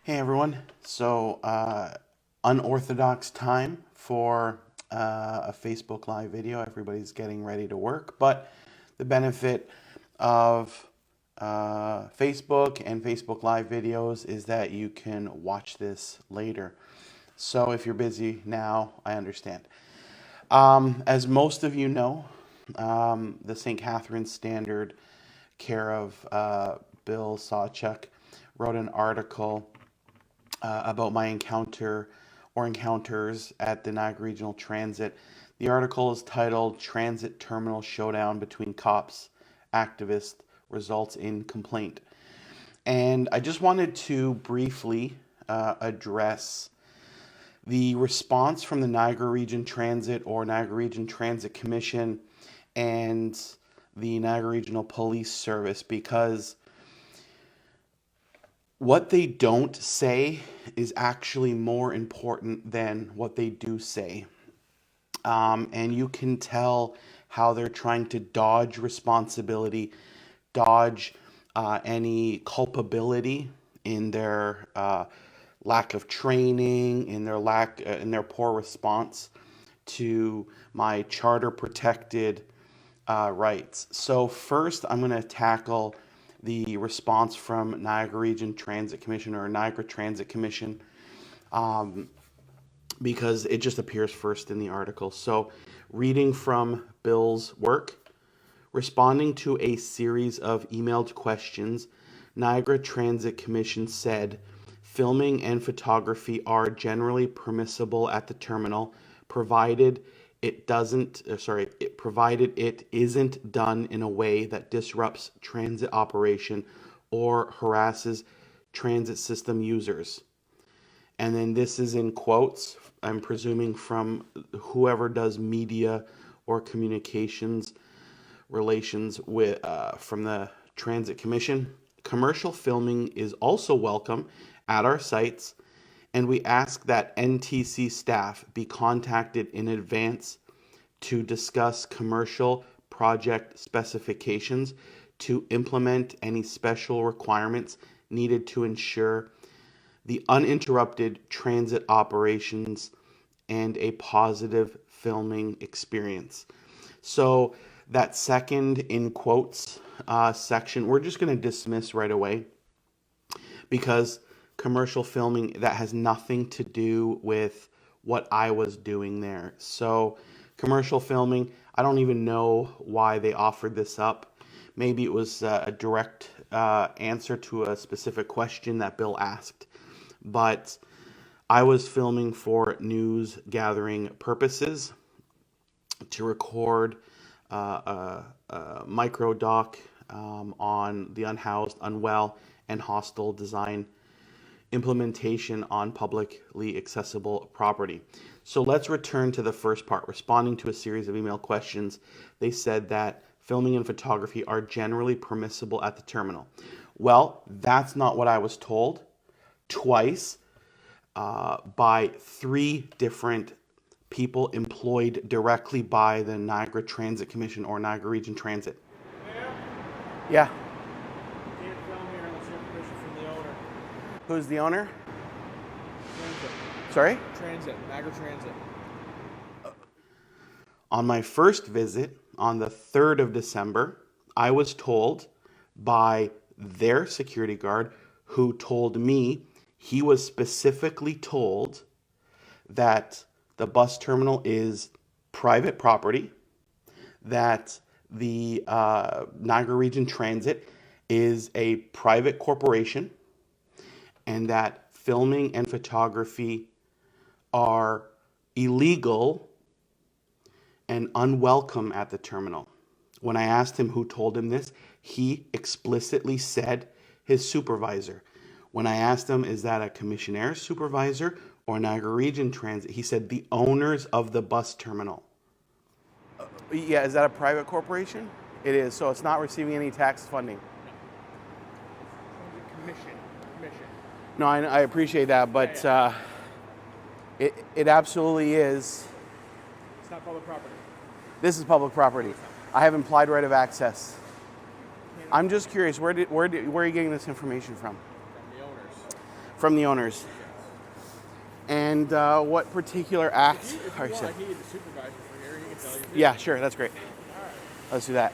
Hey everyone. Unorthodox time for a Facebook Live video. Everybody's getting ready to work, but the benefit of Facebook and Facebook Live videos is that you can watch this later. So if you're busy now, I understand. As most of you know, the St. Catharines Standard, care of Bill Sawchuk, wrote an article about my encounter or encounters at the Niagara Regional Transit. The article is titled Transit Terminal Showdown Between Cops, Activists Results in Complaint. And I just wanted to briefly address the response from the Niagara Region Transit or Niagara Region Transit Commission and the Niagara Regional Police Service, because what they don't say is actually more important than what they do say. And you can tell how they're trying to dodge responsibility, dodge any culpability in their lack of training, in their poor response to my charter protected rights. So first, I'm going to tackle the response from Niagara Region Transit Commission or Niagara Transit Commission, because it just appears first in the article. So reading from Bill's work, responding to a series of emailed questions, Niagara Transit Commission said filming and photography are generally permissible at the terminal, provided provided it isn't done in a way that disrupts transit operation or harasses transit system users. And then this is in quotes, I'm presuming from whoever does media or communications relations with from the Transit Commission. Commercial filming is also welcome at our sites, and we ask that NTC staff be contacted in advance to discuss commercial project specifications to implement any special requirements needed to ensure the uninterrupted transit operations and a positive filming experience. So that second in quotes section, we're just going to dismiss right away, because commercial filming, that has nothing to do with what I was doing there. So commercial filming, I don't even know why they offered this up. Maybe it was a direct answer to a specific question that Bill asked. But I was filming for news gathering purposes, to record a micro doc on the unhoused, unwell, and hostile design implementation on publicly accessible property. So let's return to the first part. Responding to a series of email questions, they said that filming and photography are generally permissible at the terminal. Well, that's not what I was told twice by three different people employed directly by the Niagara Transit Commission or Niagara Region Transit. Yeah. You can't film here unless you have permission from the owner. Who's the owner? Transit. Sorry? Transit. Niagara Transit. On my first visit on the 3rd of December, I was told by their security guard, who told me he was specifically told that the bus terminal is private property, that the Niagara Region Transit is a private corporation, and that filming and photography are illegal and unwelcome at the terminal. When I asked him who told him this, he explicitly said his supervisor. When I asked him, is that a commissionaire's supervisor or Niagara Region Transit, he said the owners of the bus terminal. Yeah, is that a private corporation? It is, so it's not receiving any tax funding. Commission. No, I appreciate that, but it absolutely is. It's not public property. This is public property. I have implied right of access. I'm just curious, where are you getting this information from? From the owners. From the owners. And what particular act? If you want, I can get the supervisor for here. He can tell you. Yeah, sure, that's great. Let's do that.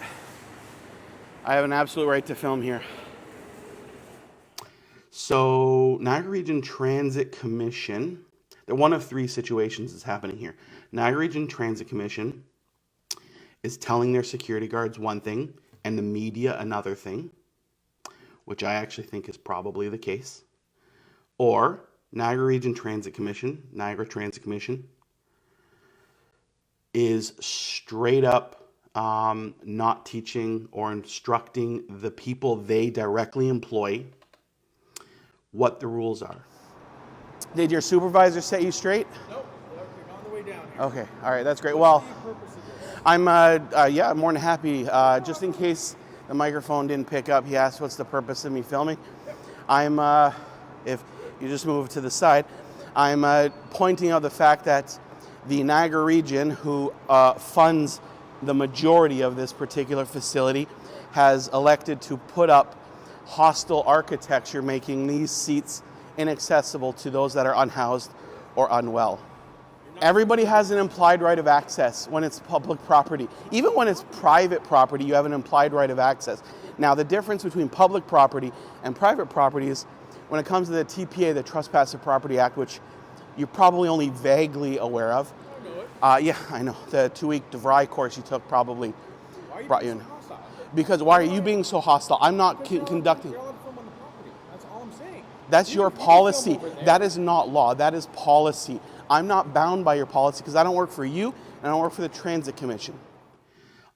I have an absolute right to film here. So, Niagara Region Transit Commission, one of three situations that's happening here. Niagara Region Transit Commission is telling their security guards one thing and the media another thing, which I actually think is probably the case. Or Niagara Region Transit Commission, Niagara Transit Commission, is straight up not teaching or instructing the people they directly employ what the rules are. Did your supervisor set you straight? Nope. They're on the way down here. Okay, all right, that's great. Well, What's the purpose of this? I'm more than happy. Just in case the microphone didn't pick up, he asked what's the purpose of me filming. I'm, if you just move to the side, I'm pointing out the fact that the Niagara region, who funds the majority of this particular facility, has elected to put up hostile architecture, making these seats inaccessible to those that are unhoused or unwell. Everybody has an implied right of access when it's public property. Even when it's private property, you have an implied right of access. Now, the difference between public property and private property is when it comes to the TPA, the Trespassed Property Act, which you're probably only vaguely aware of. I know it. Yeah, I know. The 2-week DeVry course you took probably Why are you brought you being in. so hostile? Because why are you being so hostile? I'm not conducting. You're allowed to film on the property. That's all I'm saying. That's your You can film policy. over there. That is not law. That is policy. I'm not bound by your policy because I don't work for you and I don't work for the Transit Commission.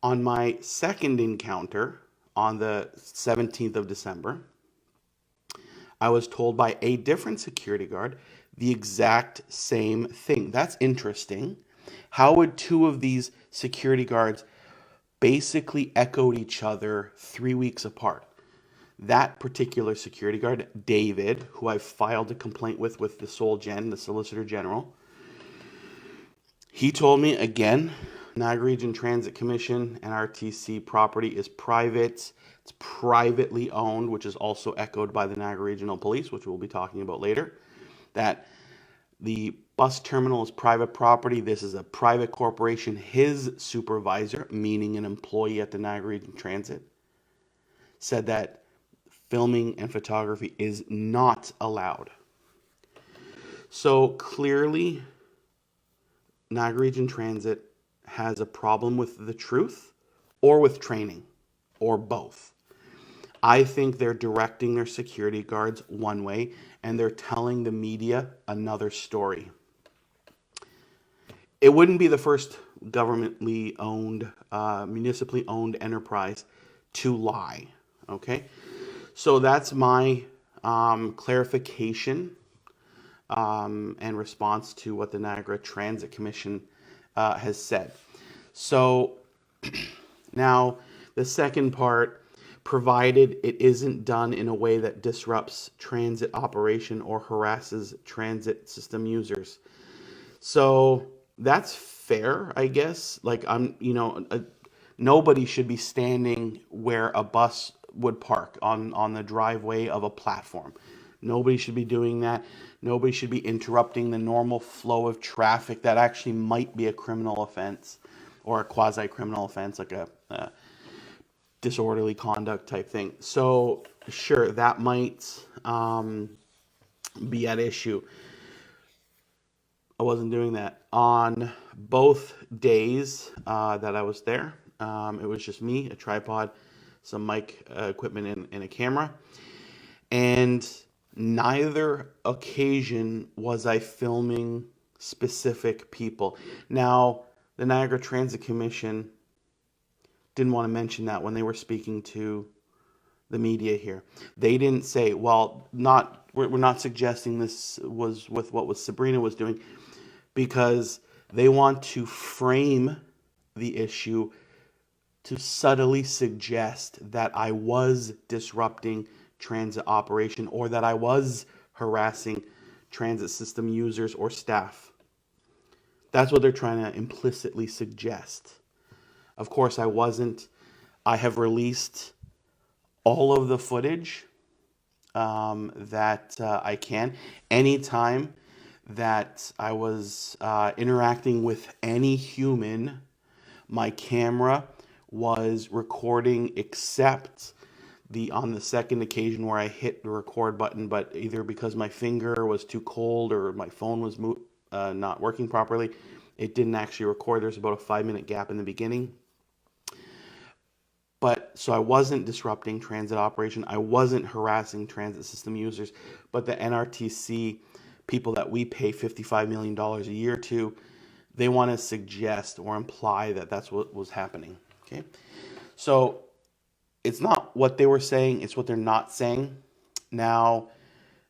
On my second encounter on the 17th of December, I was told by a different security guard the exact same thing. That's interesting. How would two of these security guards basically echoed each other 3 weeks apart? That particular security guard, David, who I've filed a complaint with the SolGen, the Solicitor General, he told me again, Niagara Region Transit Commission and RTC property is private. It's privately owned, which is also echoed by the Niagara Regional Police, which we'll be talking about later. That the bus terminal is private property. This is a private corporation. His supervisor, meaning an employee at the Niagara Region Transit, said that filming and photography is not allowed. So clearly, Niagara Region Transit has a problem with the truth or with training or both. I think they're directing their security guards one way and they're telling the media another story. It wouldn't be the first governmentally owned, municipally owned enterprise to lie. Okay, so that's my clarification and response to what the Niagara Transit Commission has said. So now the second part, provided it isn't done in a way that disrupts transit operation or harasses transit system users. So that's fair, I guess. Like nobody should be standing where a bus would park on the driveway of a platform. Nobody should be doing that. Nobody should be interrupting the normal flow of traffic that actually might be a criminal offense or a quasi-criminal offense, like a disorderly conduct type thing. So sure, that might be at issue. I wasn't doing that. On both days that I was there, it was just me, a tripod, some mic equipment, and a camera. And neither occasion was I filming specific people. Now, the Niagara Transit Commission didn't want to mention that when they were speaking to the media here. They didn't say, well, we're not suggesting this was with what Sabrina was doing, because they want to frame the issue to subtly suggest that I was disrupting transit operation or that I was harassing transit system users or staff. That's what they're trying to implicitly suggest. Of course, I wasn't. I have released all of the footage that I can. Anytime that I was interacting with any human, my camera was recording, except the on the second occasion where I hit the record button, but either because my finger was too cold or my phone was not working properly, it didn't actually record. There's about a 5 minute gap in the beginning. But so I wasn't disrupting transit operation. I wasn't harassing transit system users. But the NRTC, people that we pay $55 million a year to, they want to suggest or imply that that's what was happening. Okay. So it's not what they were saying, it's what they're not saying. Now,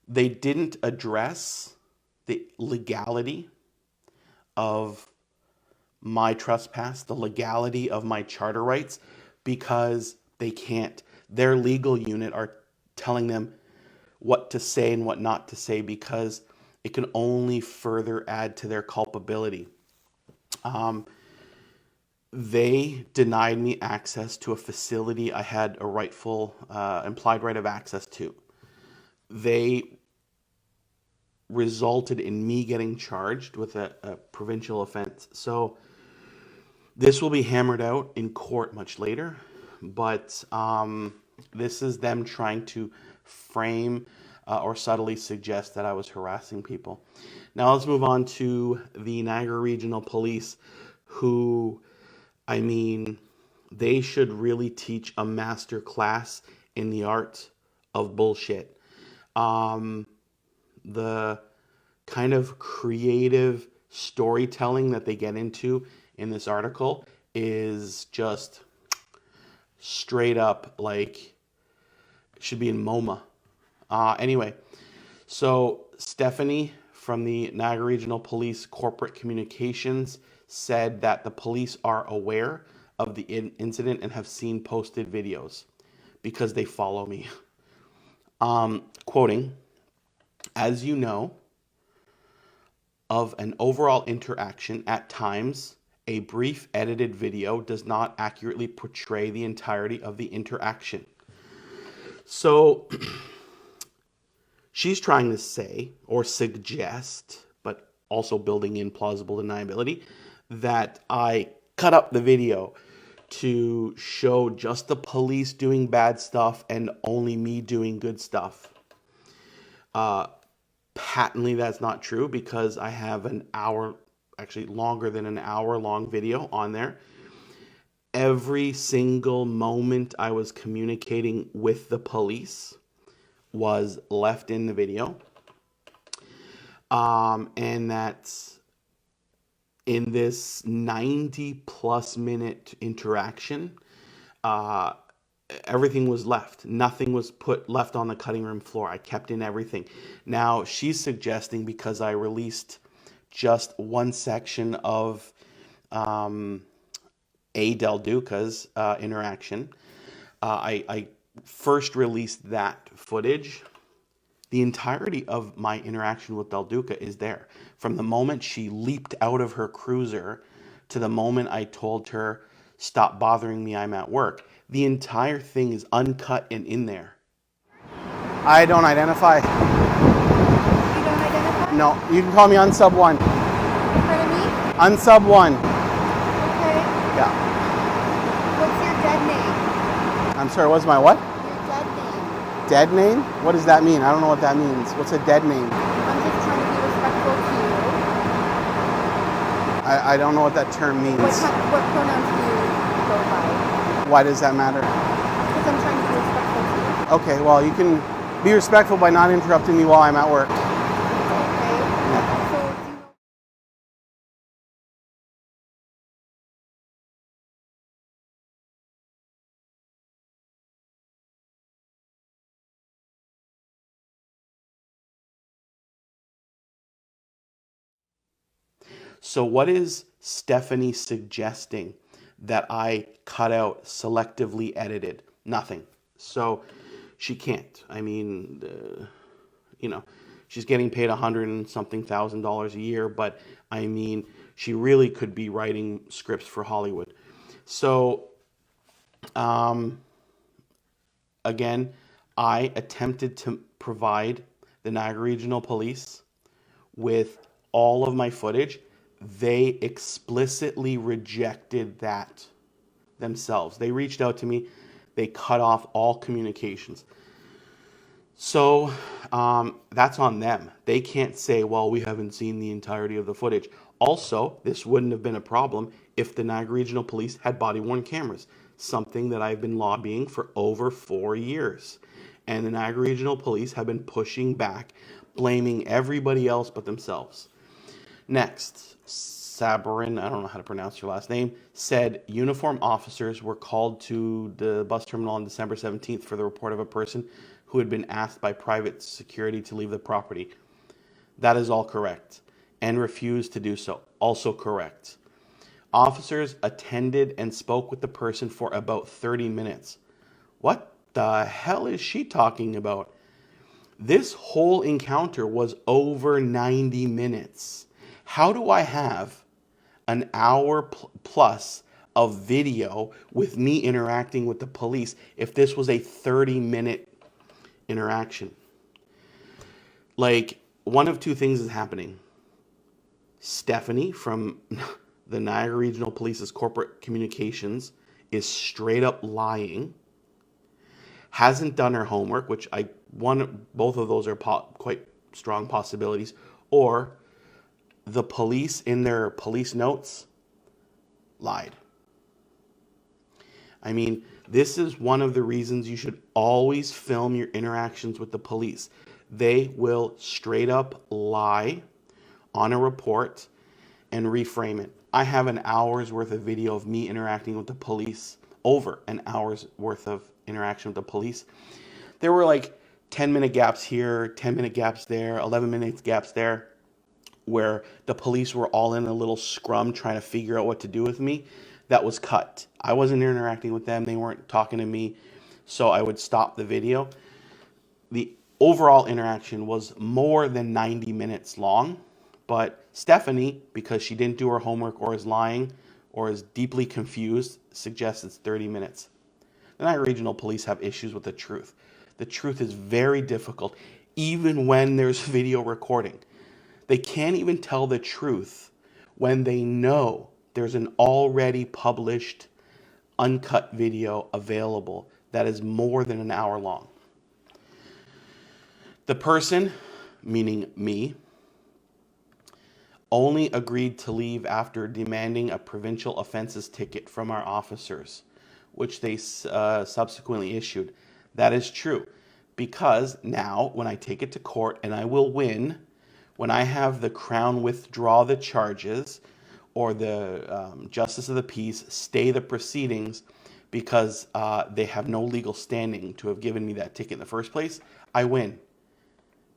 they didn't address the legality of my trespass, the legality of my charter rights, because they can't. Their legal unit are telling them what to say and what not to say because it can only further add to their culpability. They denied me access to a facility I had a rightful, implied right of access to. They resulted in me getting charged with a provincial offense. So this will be hammered out in court much later, but this is them trying to frame or subtly suggest that I was harassing people. Now let's move on to the Niagara Regional Police, who, I mean, they should really teach a master class in the art of bullshit. The kind of creative storytelling that they get into in this article is just straight up like should be in MoMA. Anyway, so Stephanie from the Niagara Regional Police Corporate Communications said that the police are aware of the incident and have seen posted videos because they follow me. Quoting, as you know, of an overall interaction, at times, a brief edited video does not accurately portray the entirety of the interaction. So she's trying to say or suggest, but also building in plausible deniability, that I cut up the video to show just the police doing bad stuff and only me doing good stuff. Patently, that's not true because I have an hour, actually longer than an hour long video on there. Every single moment I was communicating with the police was left in the video. And that's in this 90 plus minute interaction, everything was left. Nothing was left on the cutting room floor. I kept in everything. Now she's suggesting because I released just one section of Del Duca's interaction. I first released that footage. The entirety of my interaction with Del Duca is there. From the moment she leaped out of her cruiser to the moment I told her, stop bothering me, I'm at work. The entire thing is uncut and in there. I don't identify. You don't identify? No, you can call me Unsub 1. Pardon me? Unsub 1. Okay. Yeah. What's your dead name? I'm sorry, what's my what? Your dead name. Dead name? What does that mean? I don't know what that means. What's a dead name? I'm just trying to be respectful to you. I don't know what that term means. What pronouns do you go by? Why does that matter? Because I'm trying to be respectful to you. Okay, well, you can be respectful by not interrupting me while I'm at work. Okay. So do you know? So what is Stephanie suggesting that I cut out, selectively edited? Nothing. So she can't. I mean, she's getting paid $100 and something thousand a year, but I mean, she really could be writing scripts for Hollywood. So, again, I attempted to provide the Niagara Regional Police with all of my footage. They explicitly rejected that themselves. They reached out to me. They cut off all communications. So that's on them. They can't say, well, we haven't seen the entirety of the footage. Also, this wouldn't have been a problem if the Niagara Regional Police had body-worn cameras, something that I've been lobbying for over 4 years. And the Niagara Regional Police have been pushing back, blaming everybody else but themselves. Next, Sabarin, I don't know how to pronounce your last name, said uniformed officers were called to the bus terminal on December 17th for the report of a person who had been asked by private security to leave the property. That is all correct, and refused to do so. Also correct. Officers attended and spoke with the person for about 30 minutes. What the hell is she talking about? This whole encounter was over 90 minutes. How do I have an hour plus of video with me interacting with the police if this was a 30-minute interaction? Like, one of two things is happening. Stephanie from the Niagara Regional Police's corporate communications is straight up lying, hasn't done her homework, which both of those are quite strong possibilities, or the police in their police notes lied. I mean, this is one of the reasons you should always film your interactions with the police. They will straight up lie on a report and reframe it. I have an hour's worth of video of me interacting with the police, over an hour's worth of interaction with the police. There were like 10-minute gaps here, 10-minute gaps there, 11-minute gaps there, where the police were all in a little scrum trying to figure out what to do with me. That was cut. I wasn't interacting with them. They weren't talking to me. So I would stop the video. The overall interaction was more than 90 minutes long. But Stephanie, because she didn't do her homework or is lying or is deeply confused, suggests it's 30 minutes. The Niagara Regional Police have issues with the truth. The truth is very difficult, even when there's video recording. They can't even tell the truth when they know there's an already published uncut video available that is more than an hour long. The person, meaning me, only agreed to leave after demanding a provincial offenses ticket from our officers, which they subsequently issued. That is true, because now when I take it to court, and I will win, when I have the Crown withdraw the charges or the Justice of the Peace stay the proceedings because they have no legal standing to have given me that ticket in the first place, I win.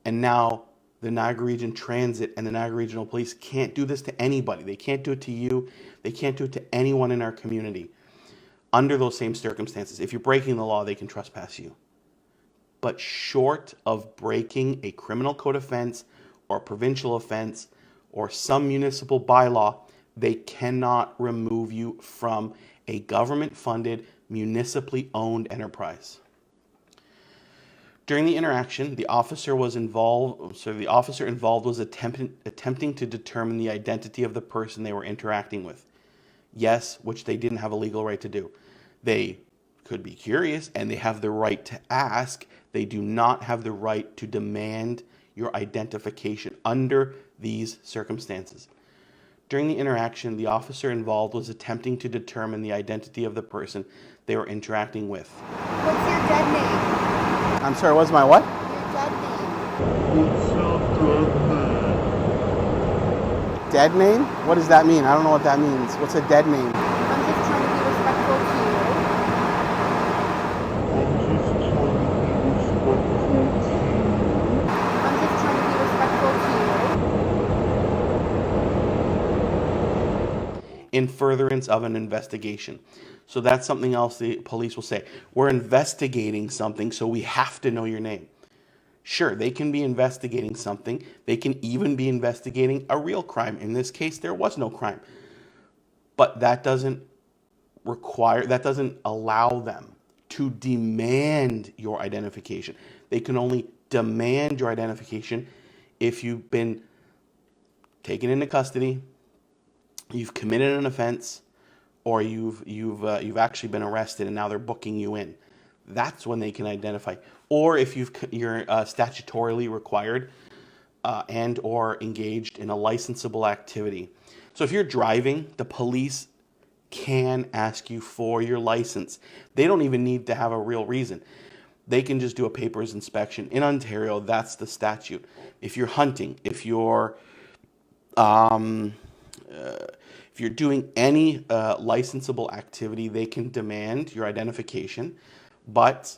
And now the Niagara Region Transit and the Niagara Regional Police can't do this to anybody. They can't do it to you. They can't do it to anyone in our community. Under those same circumstances, if you're breaking the law, they can trespass you. But short of breaking a criminal code offense or provincial offense or some municipal bylaw, they cannot remove you from a government-funded, municipally owned enterprise. During the interaction, the officer involved was attempting to determine the identity of the person they were interacting with. Yes, which they didn't have a legal right to do. They could be curious and they have the right to ask. They do not have the right to demand your identification under these circumstances. During the interaction, the officer involved was attempting to determine the identity of the person they were interacting with. What's your dead name? I'm sorry, what's my what? Your dead name. Dead name? What does that mean? I don't know what that means. What's a dead name? I'm just trying to be respectful to you. I'm just trying to be respectful to you. In furtherance of an investigation. So that's something else the police will say. We're investigating something, so we have to know your name. Sure, they can be investigating something. They can even be investigating a real crime. In this case, there was no crime. But that doesn't allow them to demand your identification. They can only demand your identification if you've been taken into custody, you've committed an offense, or you've actually been arrested and now they're booking you in. That's when they can identify. Or if you're statutorily required and or engaged in a licensable activity. So if you're driving, the police can ask you for your license. They don't even need to have a real reason. They can just do a papers inspection. In Ontario, that's the statute. If you're hunting, um, if you're doing any licensable activity, they can demand your identification. But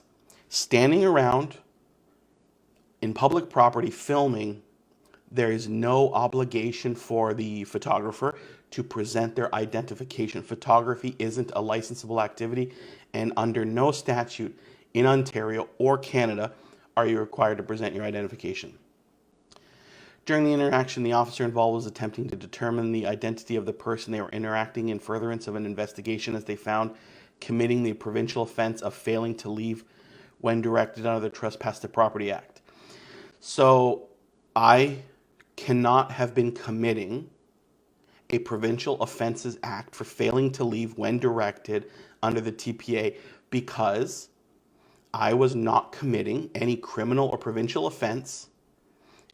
standing around in public property filming, there is no obligation for the photographer to present their identification. Photography isn't a licensable activity, and under no statute in Ontario or Canada are you required to present your identification. During the interaction, the officer involved was attempting to determine the identity of the person they were interacting in furtherance of an investigation, as they found committing the provincial offense of failing to leave when directed under the Trespass to Property Act. So I cannot have been committing a Provincial Offences Act for failing to leave when directed under the TPA because I was not committing any criminal or provincial offense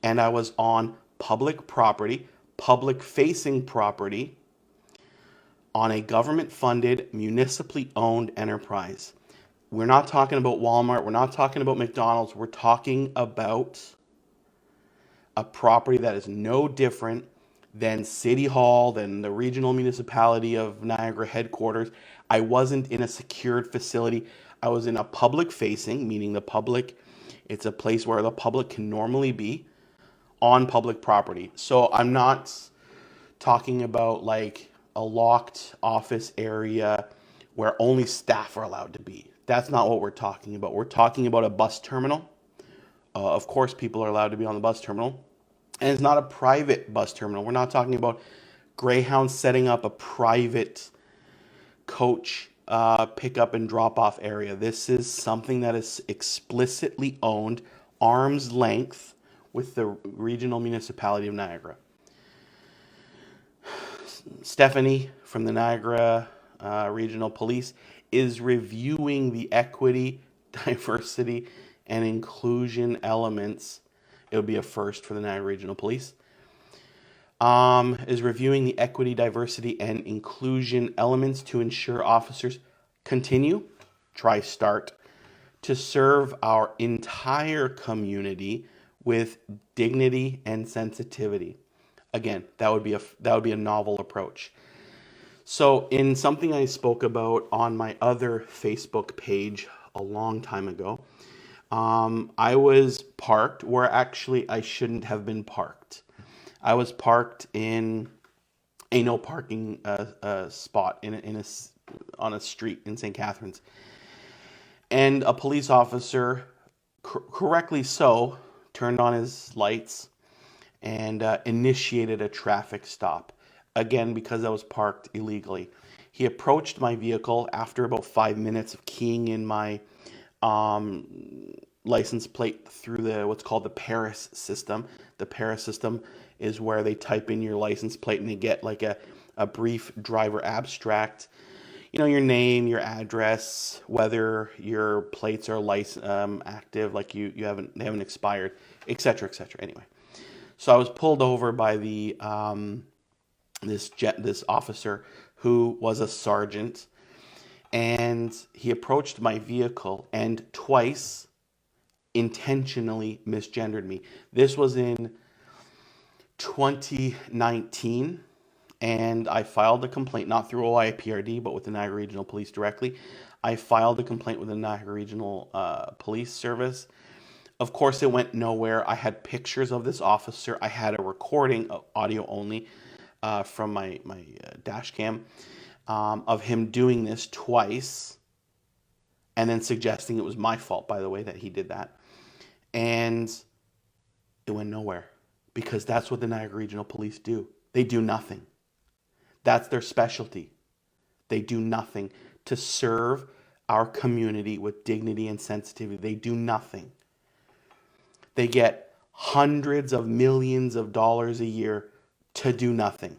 and I was on public property, public facing property on a government funded, municipally owned enterprise. We're not talking about Walmart, we're not talking about McDonald's, we're talking about a property that is no different than City Hall, than the regional municipality of Niagara headquarters. I wasn't in a secured facility. I was in a public facing, meaning the public, it's a place where the public can normally be on public property. So I'm not talking about like a locked office area where only staff are allowed to be. That's not what we're talking about. We're talking about a bus terminal. Of course, people are allowed to be on the bus terminal. And it's not a private bus terminal. We're not talking about Greyhound setting up a private coach pick-up and drop-off area. This is something that is explicitly owned, arm's length, with the regional municipality of Niagara. Stephanie from the Niagara Regional Police is reviewing the equity, diversity, and inclusion elements. It would be a first for the Niagara Regional Police. Is reviewing the equity, diversity, and inclusion elements to ensure officers continue, start, to serve our entire community with dignity and sensitivity. Again, that would be a novel approach. So in something I spoke about on my other Facebook page a long time ago, I was parked where actually I shouldn't have been parked. I was parked in a no parking spot on a street in St. Catharines. And a police officer, correctly so, turned on his lights and initiated a traffic stop. Again, because I was parked illegally. He approached my vehicle after about 5 minutes of keying in my license plate through what's called the Paris system. The Paris system is where they type in your license plate and they get like a brief driver abstract. You know, your name, your address, whether your plates are active, like they haven't expired, etc., etc. Anyway, so I was pulled over by this officer who was a sergeant, and he approached my vehicle and twice intentionally misgendered me. This was in 2019, and I filed a complaint, not through OIPRD, but with the Niagara Regional Police directly. I filed a complaint with the Niagara Regional Police Service. Of course, it went nowhere. I had pictures of this officer. I had a recording, audio only, from my dash cam of him doing this twice, and then suggesting it was my fault, by the way, that he did that. And it went nowhere, because that's what the Niagara Regional Police do. They do nothing. That's their specialty. They do nothing to serve our community with dignity and sensitivity. They do nothing. They get hundreds of millions of dollars a year to do nothing.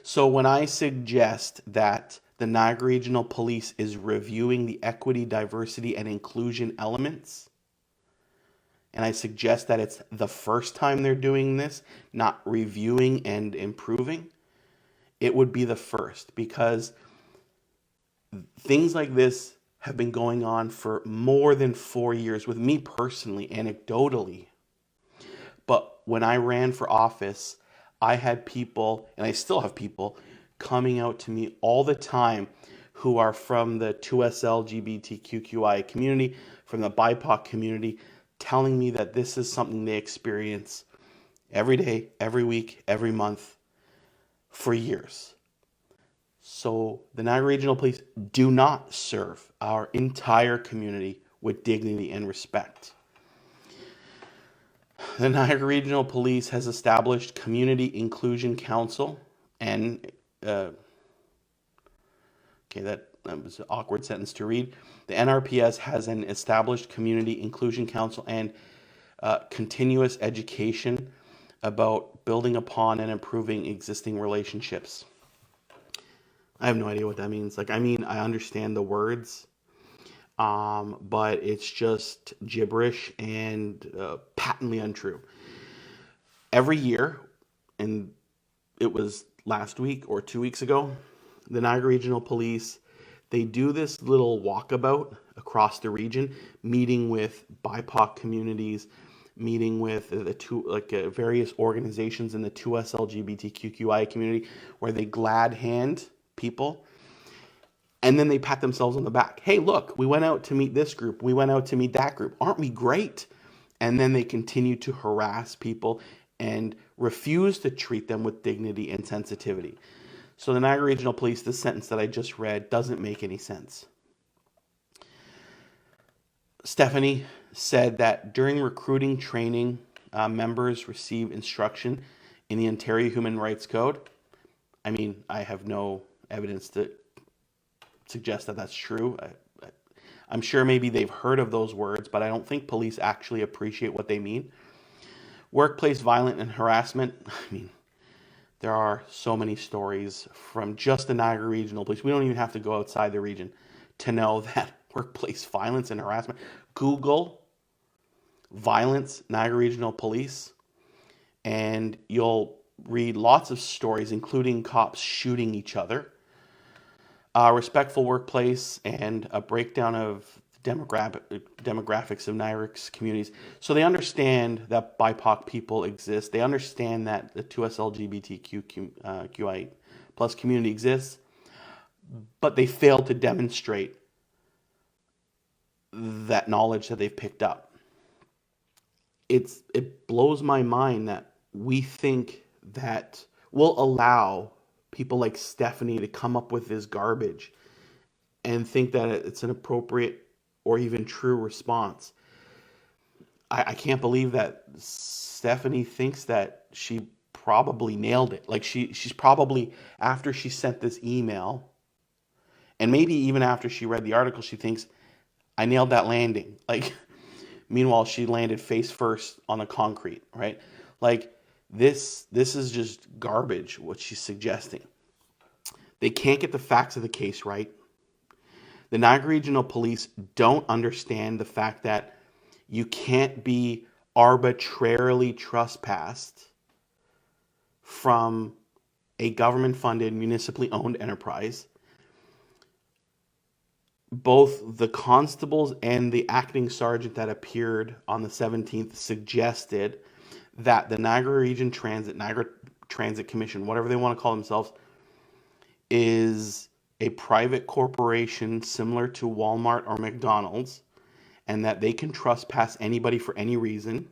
So when I suggest that the Niagara Regional Police is reviewing the equity, diversity, and inclusion elements, and I suggest that it's the first time they're doing this, not reviewing and improving, it would be the first, because things like this have been going on for more than 4 years with me personally, anecdotally. But when I ran for office, I had people, and I still have people, coming out to me all the time who are from the 2S LGBTQI community, from the BIPOC community, telling me that this is something they experience every day, every week, every month for years. So the Niagara Regional Police do not serve our entire community with dignity and respect. The Niagara Regional Police has established Community Inclusion Council and that was an awkward sentence to read. The NRPS has an established Community Inclusion Council and continuous education about building upon and improving existing relationships. I have no idea what that means. Like, I mean, I understand the words, but it's just gibberish and patently untrue. Every year, and it was last week or 2 weeks ago, the Niagara Regional Police, they do this little walkabout across the region, meeting with BIPOC communities, meeting with various organizations in the 2S LGBTQI community, where they glad hand people, and then they pat themselves on the back. Hey, look, we went out to meet this group. We went out to meet that group. Aren't we great? And then they continue to harass people and refuse to treat them with dignity and sensitivity. So the Niagara Regional Police, this sentence that I just read, doesn't make any sense. Stephanie said that during recruiting training, members receive instruction in the Ontario Human Rights Code. I mean, I have no evidence to suggest that that's true. I'm sure maybe they've heard of those words, but I don't think police actually appreciate what they mean. Workplace violence and harassment. I mean, there are so many stories from just the Niagara Regional Police. We don't even have to go outside the region to know that workplace violence and harassment. Google violence, Niagara Regional Police, and you'll read lots of stories, including cops shooting each other. Respectful workplace, and a breakdown of demographics of Niagara's communities. So they understand that BIPOC people exist. They understand that the 2S LGBTQI plus community exists, but they fail to demonstrate that knowledge that they've picked up. It blows my mind that we think that we'll allow people like Stephanie to come up with this garbage and think that it's an appropriate or even true response. I can't believe that Stephanie thinks that she probably nailed it. Like she's probably, after she sent this email, and maybe even after she read the article, she thinks, I nailed that landing. Like, meanwhile, she landed face first on the concrete, right? Like, this is just garbage, what she's suggesting. They can't get the facts of the case right. The Niagara Regional Police don't understand the fact that you can't be arbitrarily trespassed from a government-funded, municipally owned enterprise. Both the constables and the acting sergeant that appeared on the 17th suggested that the Niagara Transit Commission, whatever they want to call themselves, is a private corporation similar to Walmart or McDonald's, and that they can trespass anybody for any reason.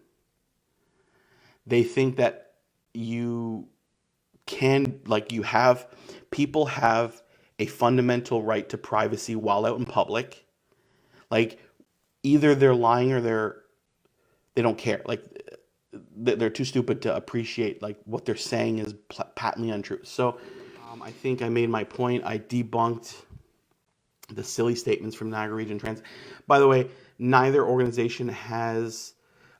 They think that people have a fundamental right to privacy while out in public. Like, either they're lying or they don't care. Like, they're too stupid to appreciate like what they're saying is patently untrue. So I think I made my point. I debunked the silly statements from Niagara Region Transit. By the way, neither organization has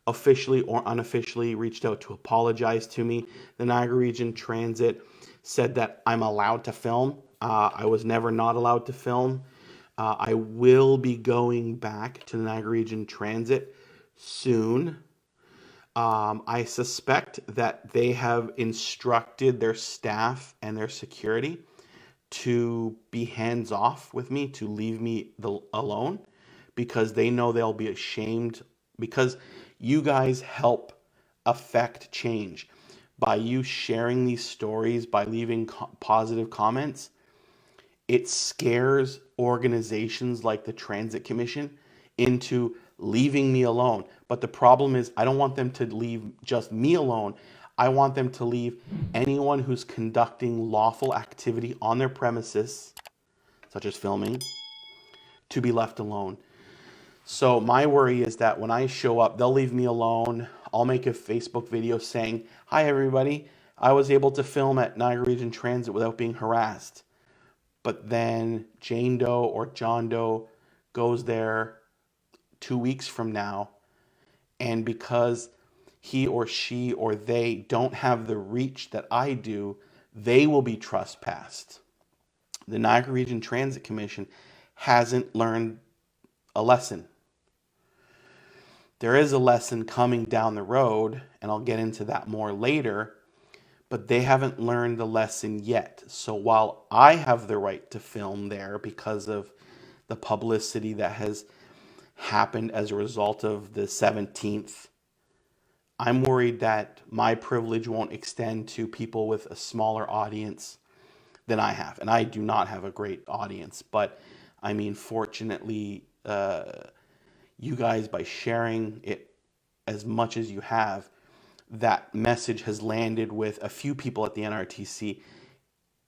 officially or unofficially reached out to apologize to me. The Niagara Region Transit said that I'm allowed to film. I was never not allowed to film. I will be going back to the Niagara Region Transit soon. I suspect that they have instructed their staff and their security to be hands off with me, to leave me alone, because they know they'll be ashamed, because you guys help affect change by you sharing these stories, by leaving positive comments. It scares organizations like the Transit Commission into leaving me alone. But the problem is, I don't want them to leave just me alone. I want them to leave anyone who's conducting lawful activity on their premises, such as filming, to be left alone. So my worry is that when I show up, they'll leave me alone. I'll make a Facebook video saying, "Hi everybody, I was able to film at Niagara Region Transit without being harassed." But then Jane Doe or John Doe goes there 2 weeks from now, and because he or she or they don't have the reach that I do, they will be trespassed. The Niagara Region Transit Commission hasn't learned a lesson. There is a lesson coming down the road, and I'll get into that more later, but they haven't learned the lesson yet. So while I have the right to film there because of the publicity that has happened as a result of the 17th, I'm worried that my privilege won't extend to people with a smaller audience than I have. And I do not have a great audience, but I mean, fortunately, you guys, by sharing it as much as you have, that message has landed with a few people at the NRTC,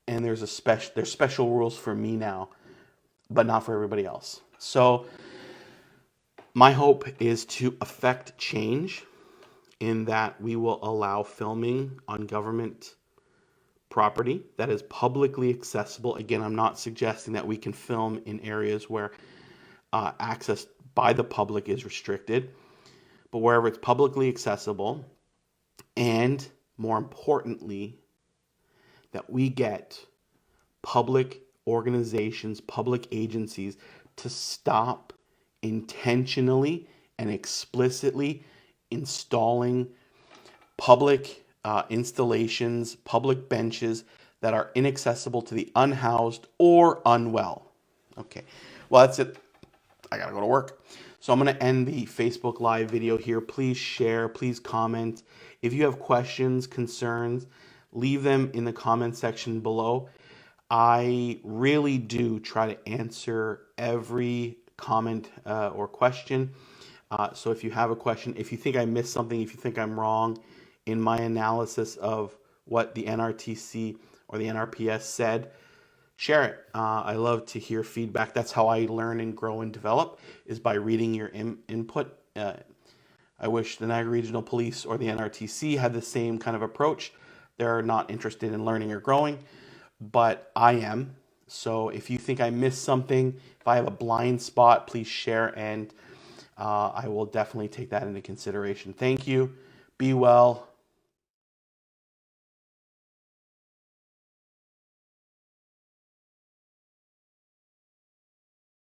and there's special rules for me now, but not for everybody else. So my hope is to affect change in that we will allow filming on government property that is publicly accessible. Again, I'm not suggesting that we can film in areas where access by the public is restricted, but wherever it's publicly accessible, and more importantly, that we get public organizations, public agencies to stop intentionally and explicitly installing public installations, public benches that are inaccessible to the unhoused or unwell. Okay, well, that's it. I gotta go to work. So I'm going to end the Facebook Live video here. Please share, please comment. If you have questions, concerns, leave them in the comment section below. I really do try to answer every comment or question. So if you have a question, if you think I missed something, if you think I'm wrong in my analysis of what the NRTC or the NRPS said, share it. I love to hear feedback. That's how I learn and grow and develop, is by reading your input. I wish the Niagara Regional Police or the NRTC had the same kind of approach. They're not interested in learning or growing, but I am. So if you think I missed something, if I have a blind spot, please share, and I will definitely take that into consideration. Thank you. Be well.